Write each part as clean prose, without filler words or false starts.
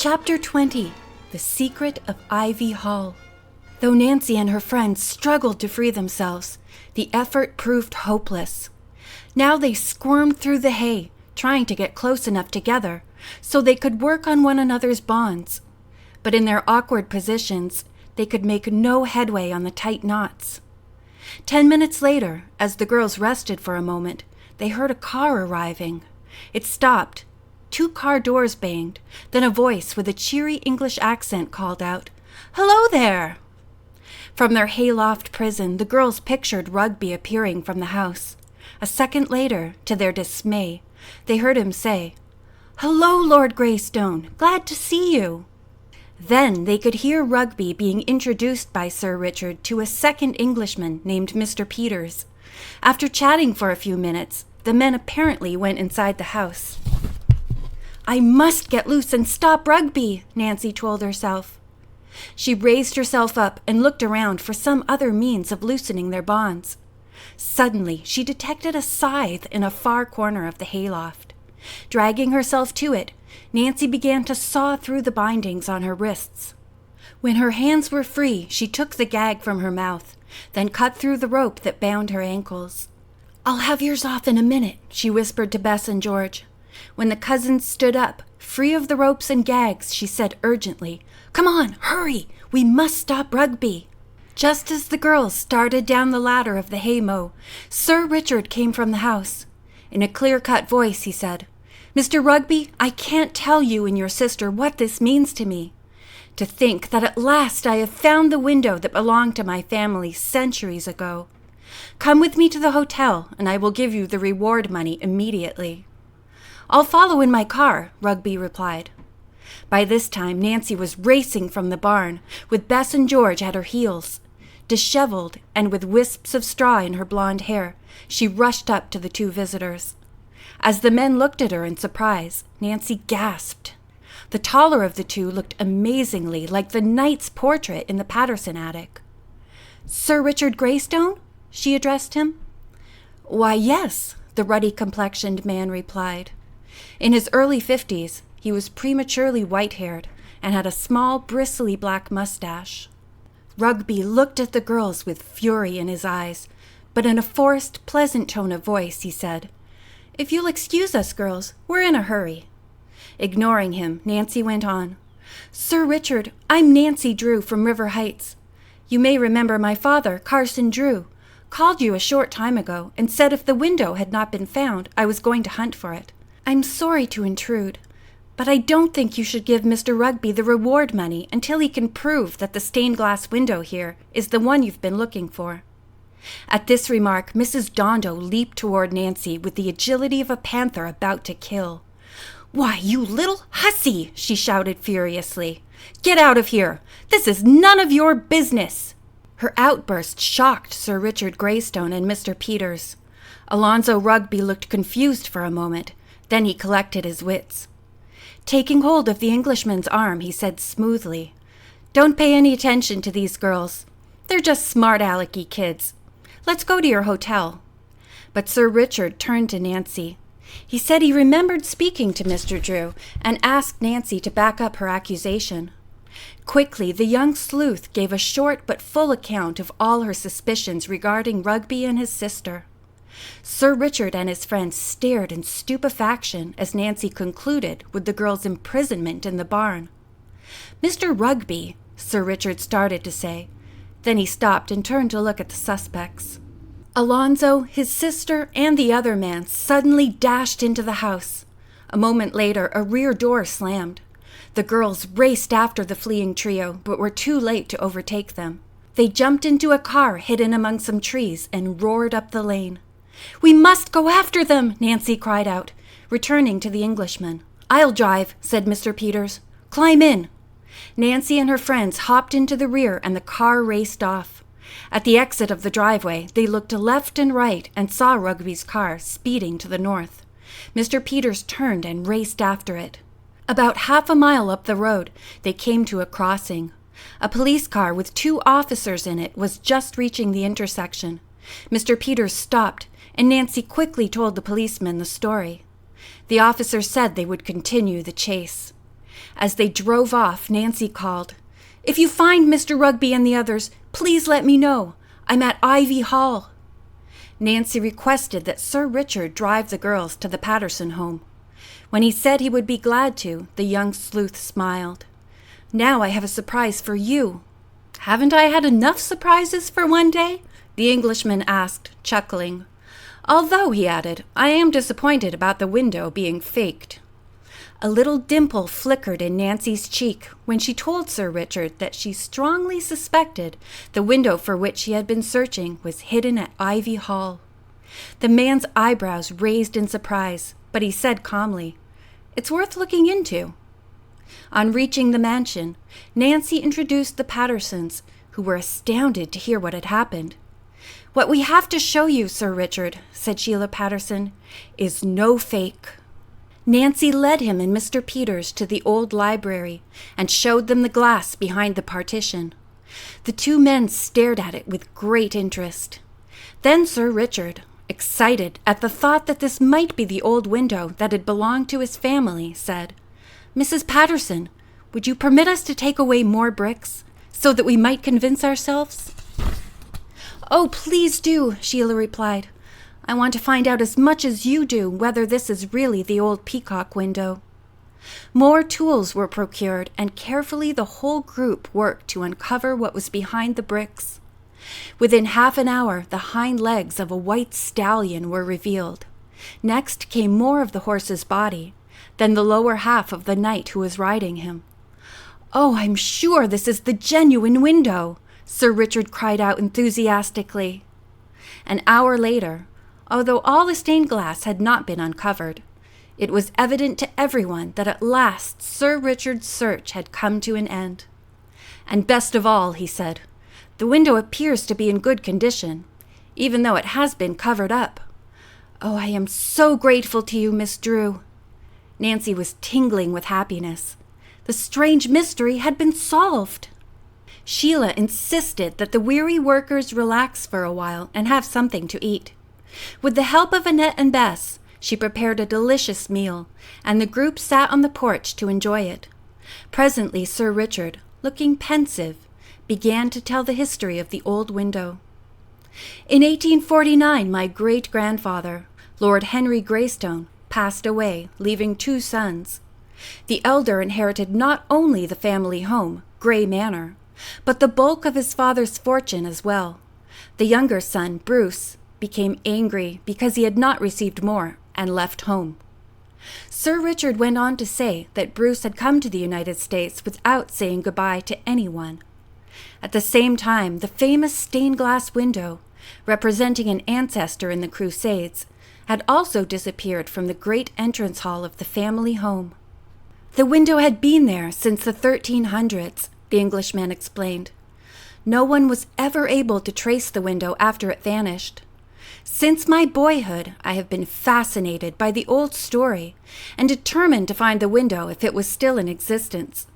Chapter 20. The Secret of Ivy Hall. Though Nancy and her friends struggled to free themselves, the effort proved hopeless. Now they squirmed through the hay, trying to get close enough together so they could work on one another's bonds. But in their awkward positions, they could make no headway on the tight knots. 10 minutes later, as the girls rested for a moment, they heard a car arriving. It stopped. 2 car doors banged. Then a voice with a cheery English accent called out, "Hello there!" From their hayloft prison, the girls pictured Rugby appearing from the house. A second later, to their dismay, they heard him say, "Hello, Lord Greystone. Glad to see you." Then they could hear Rugby being introduced by Sir Richard to a second Englishman named Mr. Peters. After chatting for a few minutes, the men apparently went inside the house. "I must get loose and stop Rugby," Nancy told herself. She raised herself up and looked around for some other means of loosening their bonds. Suddenly, she detected a scythe in a far corner of the hayloft. Dragging herself to it, Nancy began to saw through the bindings on her wrists. When her hands were free, she took the gag from her mouth, then cut through the rope that bound her ankles. "I'll have yours off in a minute," she whispered to Bess and George. When the cousins stood up, free of the ropes and gags, she said urgently, "Come on, hurry! We must stop Rugby." Just as the girls started down the ladder of the haymow, Sir Richard came from the house. In a clear-cut voice, he said, "Mr. Rugby, I can't tell you and your sister what this means to me. To think that at last I have found the window that belonged to my family centuries ago. Come with me to the hotel, and I will give you the reward money immediately." "I'll follow in my car," Rugby replied. By this time, Nancy was racing from the barn, with Bess and George at her heels. Disheveled and with wisps of straw in her blonde hair, she rushed up to the 2 visitors. As the men looked at her in surprise, Nancy gasped. The taller of the 2 looked amazingly like the knight's portrait in the Patterson attic. "Sir Richard Greystone?" she addressed him. "Why, yes," the ruddy-complexioned man replied. In his early 50s, he was prematurely white-haired and had a small, bristly black mustache. Rugby looked at the girls with fury in his eyes, but in a forced, pleasant tone of voice, he said, "If you'll excuse us, girls, we're in a hurry." Ignoring him, Nancy went on, "Sir Richard, I'm Nancy Drew from River Heights. You may remember my father, Carson Drew, called you a short time ago and said if the window had not been found, I was going to hunt for it. I'm sorry to intrude, but I don't think you should give Mr. Rugby the reward money until he can prove that the stained glass window here is the one you've been looking for." At this remark, Mrs. Dondo leaped toward Nancy with the agility of a panther about to kill. "Why, you little hussy!" she shouted furiously. "Get out of here! This is none of your business!" Her outburst shocked Sir Richard Greystone and Mr. Peters. Alonzo Rugby looked confused for a moment. Then he collected his wits. Taking hold of the Englishman's arm, he said smoothly, "Don't pay any attention to these girls. They're just smart-alecky kids. Let's go to your hotel." But Sir Richard turned to Nancy. He said he remembered speaking to Mr. Drew and asked Nancy to back up her accusation. Quickly, the young sleuth gave a short but full account of all her suspicions regarding Rugby and his sister. Sir Richard and his friends stared in stupefaction as Nancy concluded with the girl's imprisonment in the barn. "Mr. Rugby," Sir Richard started to say. Then he stopped and turned to look at the suspects. Alonzo, his sister, and the other man suddenly dashed into the house. A moment later, a rear door slammed. The girls raced after the fleeing trio, but were too late to overtake them. They jumped into a car hidden among some trees and roared up the lane. "We must go after them!" Nancy cried out, returning to the Englishman. "I'll drive," said Mr. Peters. "Climb in." Nancy and her friends hopped into the rear and the car raced off. At the exit of the driveway, they looked left and right and saw Rugby's car speeding to the north. Mr. Peters turned and raced after it. About half a mile up the road, they came to a crossing. A police car with 2 officers in it was just reaching the intersection. Mr. Peters stopped, and Nancy quickly told the policeman the story. The officers said they would continue the chase. As they drove off, Nancy called, "If you find Mr. Rugby and the others, please let me know. I'm at Ivy Hall." Nancy requested that Sir Richard drive the girls to the Patterson home. When he said he would be glad to, the young sleuth smiled. "Now I have a surprise for you." "Haven't I had enough surprises for one day?" the Englishman asked, chuckling. "Although," he added, "I am disappointed about the window being faked." A little dimple flickered in Nancy's cheek when she told Sir Richard that she strongly suspected the window for which she had been searching was hidden at Ivy Hall. The man's eyebrows raised in surprise, but he said calmly, "It's worth looking into." On reaching the mansion, Nancy introduced the Pattersons, who were astounded to hear what had happened. "What we have to show you, Sir Richard," said Sheila Patterson, "is no fake." Nancy led him and Mr. Peters to the old library and showed them the glass behind the partition. The two men stared at it with great interest. Then Sir Richard, excited at the thought that this might be the old window that had belonged to his family, said, "Mrs. Patterson, would you permit us to take away more bricks so that we might convince ourselves?" "Oh, please do," Sheila replied. "I want to find out as much as you do whether this is really the old peacock window." More tools were procured, and carefully the whole group worked to uncover what was behind the bricks. Within half an hour, the hind legs of a white stallion were revealed. Next came more of the horse's body, then the lower half of the knight who was riding him. "Oh, I'm sure this is the genuine window," Sir Richard cried out enthusiastically. An hour later, although all the stained glass had not been uncovered, it was evident to everyone that at last Sir Richard's search had come to an end. "And best of all," he said, "the window appears to be in good condition, even though it has been covered up. Oh, I am so grateful to you, Miss Drew." Nancy was tingling with happiness. The strange mystery had been solved. Sheila insisted that the weary workers relax for a while and have something to eat. With the help of Annette and Bess, she prepared a delicious meal, and the group sat on the porch to enjoy it. Presently Sir Richard, looking pensive, began to tell the history of the old window. "In 1849, my great-grandfather, Lord Henry Greystone, passed away, leaving two sons. The elder inherited not only the family home, Grey Manor, but the bulk of his father's fortune as well. The younger son, Bruce, became angry because he had not received more and left home." Sir Richard went on to say that Bruce had come to the United States without saying goodbye to anyone. At the same time, the famous stained glass window, representing an ancestor in the Crusades, had also disappeared from the great entrance hall of the family home. "The window had been there since the 1300s, the Englishman explained. "No one was ever able to trace the window after it vanished. Since my boyhood, I have been fascinated by the old story and determined to find the window if it was still in existence.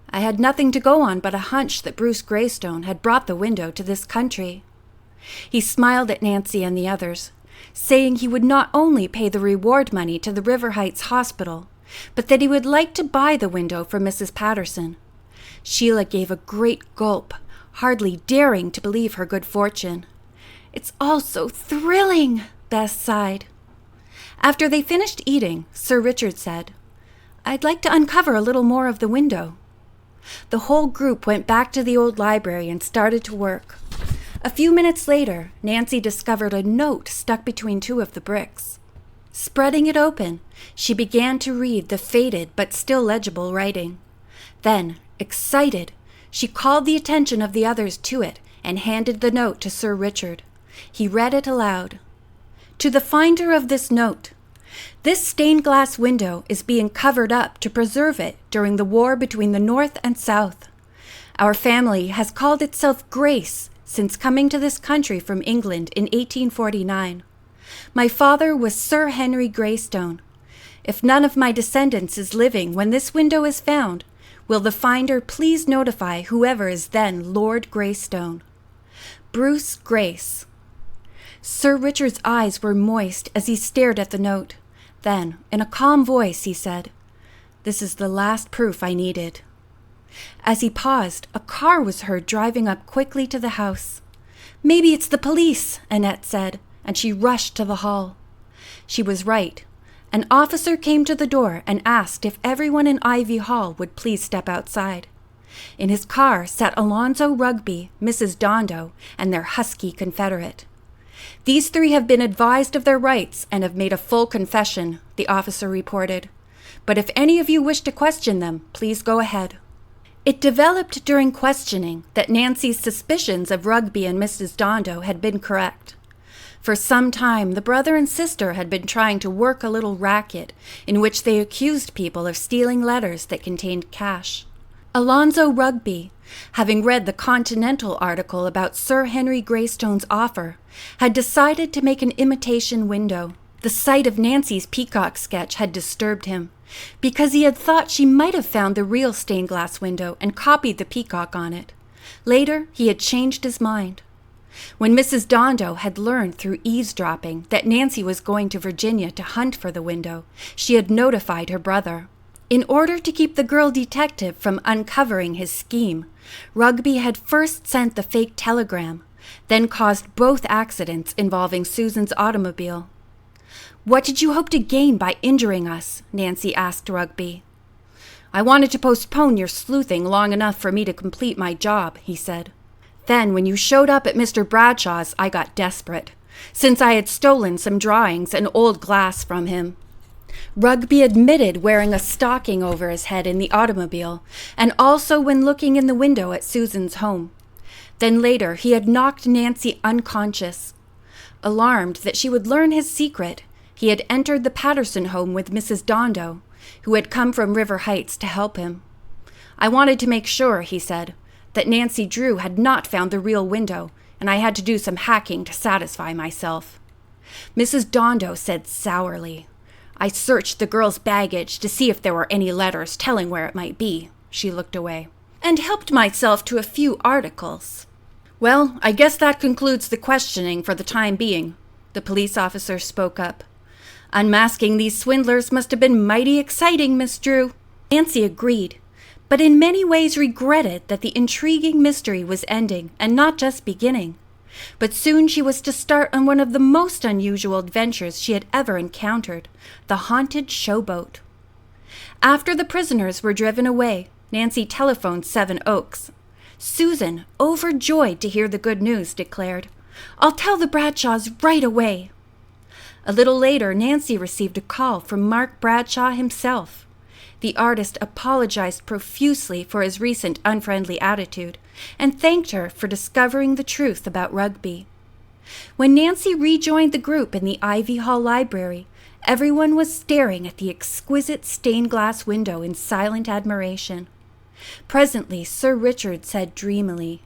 I had nothing to go on but a hunch that Bruce Greystone had brought the window to this country." He smiled at Nancy and the others, saying he would not only pay the reward money to the River Heights Hospital, but that he would like to buy the window for Mrs. Patterson. Sheila gave a great gulp, hardly daring to believe her good fortune. "It's all so thrilling," Bess sighed. After they finished eating, Sir Richard said, "I'd like to uncover a little more of the window." The whole group went back to the old library and started to work. A few minutes later, Nancy discovered a note stuck between two of the bricks. Spreading it open, she began to read the faded but still legible writing. Then, excited, she called the attention of the others to it and handed the note to Sir Richard. He read it aloud. "To the finder of this note, this stained glass window is being covered up to preserve it during the war between the North and South. Our family has called itself Grace since coming to this country from England in 1849. My father was Sir Henry Greystone. If none of my descendants is living when this window is found, will the finder please notify whoever is then Lord Greystone. Bruce Grace." Sir Richard's eyes were moist as he stared at the note. Then, in a calm voice, he said, This is the last proof I needed." As he paused, a car was heard driving up quickly to the house. "Maybe it's the police," Annette said, and she rushed to the hall. She was right. An officer came to the door and asked if everyone in Ivy Hall would please step outside. In his car sat Alonzo Rugby, Mrs. Dondo, and their husky confederate. "These three have been advised of their rights and have made a full confession," the officer reported. "But if any of you wish to question them, please go ahead." It developed during questioning that Nancy's suspicions of Rugby and Mrs. Dondo had been correct. For some time, the brother and sister had been trying to work a little racket in which they accused people of stealing letters that contained cash. Alonzo Rugby, having read the Continental article about Sir Henry Greystone's offer, had decided to make an imitation window. The sight of Nancy's peacock sketch had disturbed him, because he had thought she might have found the real stained glass window and copied the peacock on it. Later, he had changed his mind. When Mrs. Dondo had learned through eavesdropping that Nancy was going to Virginia to hunt for the window, she had notified her brother. In order to keep the girl detective from uncovering his scheme, Rugby had first sent the fake telegram, then caused both accidents involving Susan's automobile. "What did you hope to gain by injuring us?" Nancy asked Rugby. "I wanted to postpone your sleuthing long enough for me to complete my job," he said. "Then, when you showed up at Mr. Bradshaw's, I got desperate, since I had stolen some drawings and old glass from him." Rugby admitted wearing a stocking over his head in the automobile, and also when looking in the window at Susan's home. Then later, he had knocked Nancy unconscious. Alarmed that she would learn his secret, he had entered the Patterson home with Mrs. Dondo, who had come from River Heights to help him. "I wanted to make sure," he said, "that Nancy Drew had not found the real window, and I had to do some hacking to satisfy myself." Mrs. Dondo said sourly, "I searched the girl's baggage to see if there were any letters telling where it might be." She looked away. "And helped myself to a few articles." "Well, I guess that concludes the questioning for the time being," the police officer spoke up. "Unmasking these swindlers must have been mighty exciting, Miss Drew." Nancy agreed, but in many ways regretted that the intriguing mystery was ending and not just beginning. But soon she was to start on one of the most unusual adventures she had ever encountered, the Haunted Showboat. After the prisoners were driven away, Nancy telephoned Seven Oaks. Susan, overjoyed to hear the good news, declared, "I'll tell the Bradshaws right away." A little later, Nancy received a call from Mark Bradshaw himself. The artist apologized profusely for his recent unfriendly attitude and thanked her for discovering the truth about Rugby. When Nancy rejoined the group in the Ivy Hall library, everyone was staring at the exquisite stained glass window in silent admiration. Presently, Sir Richard said dreamily,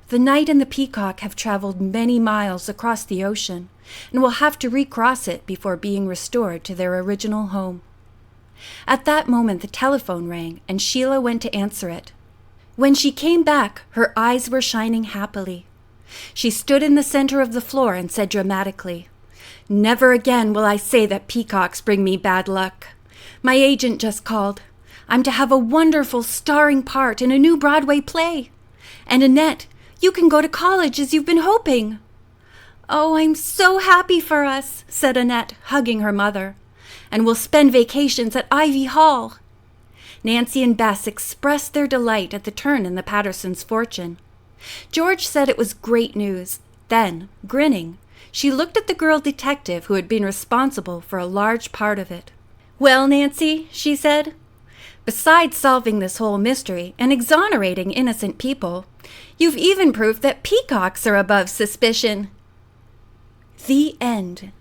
"The Knight and the Peacock have traveled many miles across the ocean and will have to recross it before being restored to their original home." At that moment, the telephone rang, and Sheila went to answer it. When she came back, her eyes were shining happily. She stood in the center of the floor and said dramatically, "Never again will I say that peacocks bring me bad luck. My agent just called. I'm to have a wonderful starring part in a new Broadway play. And Annette, you can go to college as you've been hoping." "Oh, I'm so happy for us," said Annette, hugging her mother. "And we'll spend vacations at Ivy Hall." Nancy and Bess expressed their delight at the turn in the Pattersons' fortune. George said it was great news. Then, grinning, she looked at the girl detective who had been responsible for a large part of it. "Well, Nancy," she said, "besides solving this whole mystery and exonerating innocent people, you've even proved that peacocks are above suspicion." The end.